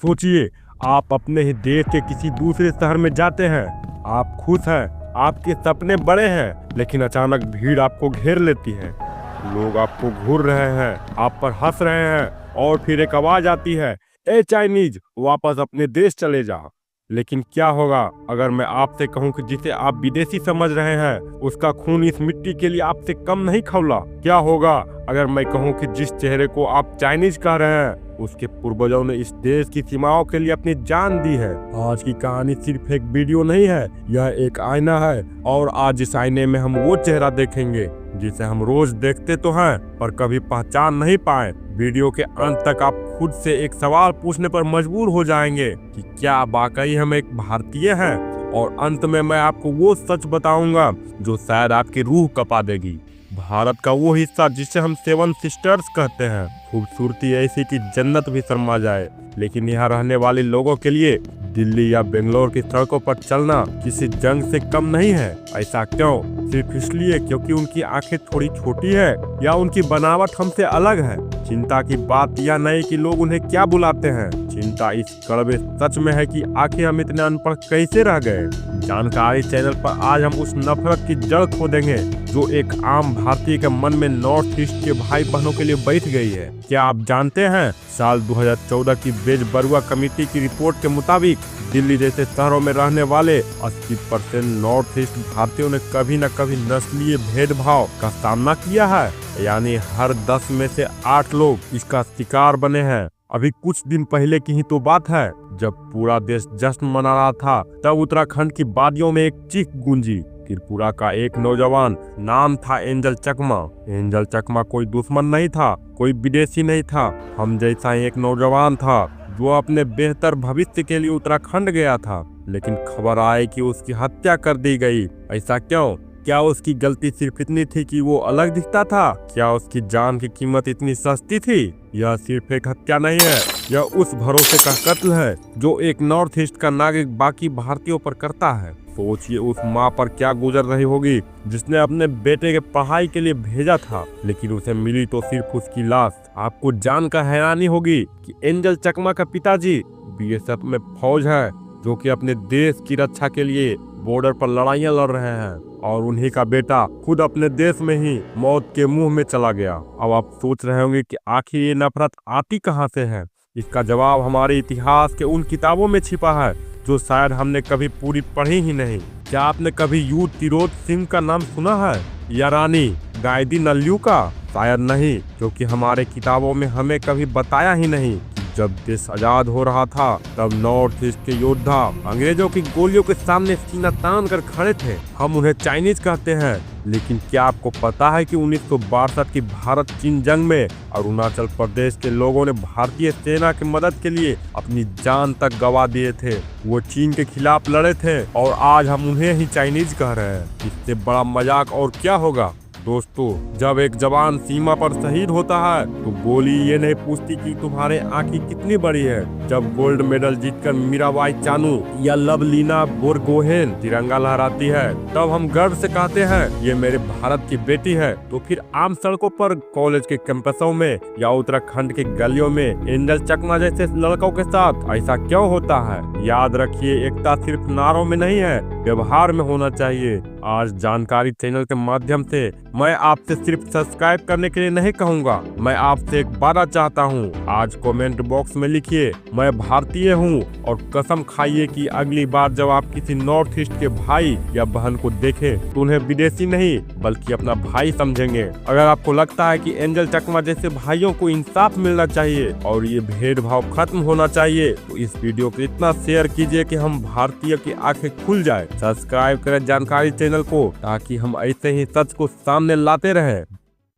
सोचिए, आप अपने ही देश के किसी दूसरे शहर में जाते हैं, आप खुश हैं, आपके सपने बड़े हैं, लेकिन अचानक भीड़ आपको घेर लेती है। लोग आपको घूर रहे हैं, आप पर हंस रहे हैं और फिर एक आवाज आती है, ए चाइनीज, वापस अपने देश चले जा। लेकिन क्या होगा अगर मैं आपसे कहूं कि जिसे आप विदेशी समझ रहे हैं उसका खून इस मिट्टी के लिए आपसे कम नहीं खौला? क्या होगा अगर मैं कहूं कि जिस चेहरे को आप चाइनीज कह रहे हैं उसके पूर्वजों ने इस देश की सीमाओं के लिए अपनी जान दी है? आज की कहानी सिर्फ एक वीडियो नहीं है, यह एक आईना है और आज इस आईने में हम वो चेहरा देखेंगे जिसे हम रोज देखते तो हैं पर कभी पहचान नहीं पाए। वीडियो के अंत तक आप खुद से एक सवाल पूछने पर मजबूर हो जाएंगे कि क्या वाकई हम एक भारतीय हैं? और अंत में मैं आपको वो सच बताऊंगा जो शायद आपकी रूह कपा देगी। भारत का वो हिस्सा जिसे हम सेवन सिस्टर्स कहते हैं, खूबसूरती ऐसी कि जन्नत भी शर्मा जाए, लेकिन यहाँ रहने वाले लोगों के लिए दिल्ली या बेंगलोर की सड़कों पर चलना किसी जंग से कम नहीं है। ऐसा क्यों? सिर्फ इसलिए क्योंकि उनकी आंखें थोड़ी छोटी है या उनकी बनावट हमसे अलग है। चिंता की बात यह नहीं कि लोग उन्हें क्या बुलाते हैं, चिंता इस कड़वे सच में है कि आखिर हम इतने अनपढ़ कैसे रह गए। जानकारी चैनल पर आज हम उस नफरत की जड़ खोदेंगे जो एक आम भारतीय के मन में नॉर्थ ईस्ट के भाई बहनों के लिए बैठ गई है। क्या आप जानते हैं साल 2014 की बेज बरुआ कमेटी की रिपोर्ट के मुताबिक दिल्ली जैसे शहरों में रहने वाले 80% नॉर्थ ईस्ट भारतीयों ने कभी न कभी नस्लीय भेदभाव का सामना किया है, यानी हर 10 में से 8 लोग इसका शिकार बने हैं। अभी कुछ दिन पहले की ही तो बात है जब पूरा देश जश्न मना रहा था, तब उत्तराखंड की वादियों में एक चीख गूंजी। त्रिपुरा का एक नौजवान, नाम था एंजल चकमा। एंजल चकमा कोई दुश्मन नहीं था, कोई विदेशी नहीं था, हम जैसा ही एक नौजवान था जो अपने बेहतर भविष्य के लिए उत्तराखंड गया था। लेकिन खबर आई कि उसकी हत्या कर दी गई। ऐसा क्यों? क्या उसकी गलती सिर्फ इतनी थी कि वो अलग दिखता था? क्या उसकी जान की कीमत इतनी सस्ती थी? यह सिर्फ एक हत्या नहीं है, यह उस भरोसे का कत्ल है जो एक नॉर्थ ईस्ट का नागरिक बाकी भारतीयों पर करता है। सोचिए उस माँ पर क्या गुजर रही होगी जिसने अपने बेटे के पढ़ाई के लिए भेजा था, लेकिन उसे मिली तो सिर्फ उसकी लाश। आपको जानकर हैरानी होगी कि एंजल चकमा का पिताजी बीएसएफ में फौज है जो कि अपने देश की रक्षा के लिए बॉर्डर पर लड़ाइयां लड़ रहे हैं, और उन्हीं का बेटा खुद अपने देश में ही मौत के मुंह में चला गया। अब आप सोच रहे होंगे कि आखिर ये नफरत आती कहां से है? इसका जवाब हमारे इतिहास के उन किताबों में छिपा है जो शायद हमने कभी पूरी पढ़ी ही नहीं। क्या आपने कभी युद्ध तिरोध सिंह का नाम सुना है या रानी गाइदी नल्लू का? शायद नहीं, क्योंकि हमारे किताबों में हमें कभी बताया ही नहीं। जब देश आजाद हो रहा था तब नॉर्थ ईस्ट के योद्धा अंग्रेजों की गोलियों के सामने सीना तान कर खड़े थे। हम उन्हें चाइनीज कहते हैं, लेकिन क्या आपको पता है कि 1962 की भारत चीन जंग में अरुणाचल प्रदेश के लोगों ने भारतीय सेना की मदद के लिए अपनी जान तक गंवा दिए थे? वो चीन के खिलाफ लड़े थे और आज हम उन्हें ही चाइनीज कह रहे हैं। इससे बड़ा मजाक और क्या होगा? दोस्तों, जब एक जवान सीमा पर शहीद होता है तो गोली ये नहीं पूछती कि तुम्हारे आंखें कितनी बड़ी है। जब गोल्ड मेडल जीतकर मीराबाई चानू या लवलीना बोरगोहेन तिरंगा लहराती है तब हम गर्व से कहते हैं ये मेरे भारत की बेटी है। तो फिर आम सड़कों पर, कॉलेज के कैंपसों में या उत्तराखंड के गलियों में एंजल चकमा जैसे लड़कों के साथ ऐसा क्यों होता है? याद रखिए, एकता सिर्फ नारों में नहीं है, व्यवहार में होना चाहिए। आज जानकारी चैनल के माध्यम से मैं आपसे सिर्फ सब्सक्राइब करने के लिए नहीं कहूँगा, मैं आपसे एक वादा चाहता हूँ। आज कमेंट बॉक्स में लिखिए मैं भारतीय हूँ और कसम खाइए कि अगली बार जब आप किसी नॉर्थ ईस्ट के भाई या बहन को देखें तो उन्हें विदेशी नहीं बल्कि अपना भाई समझेंगे। अगर आपको लगता है कि एंजल चकमा जैसे भाइयों को इंसाफ मिलना चाहिए और ये भेदभाव खत्म होना चाहिए तो इस वीडियो को इतना शेयर कीजिए कि हम भारतीय की आंखें खुल जाए। सब्सक्राइब करें जानकारी चैनल को ताकि हम ऐसे ही सच को सामने लाते रहें।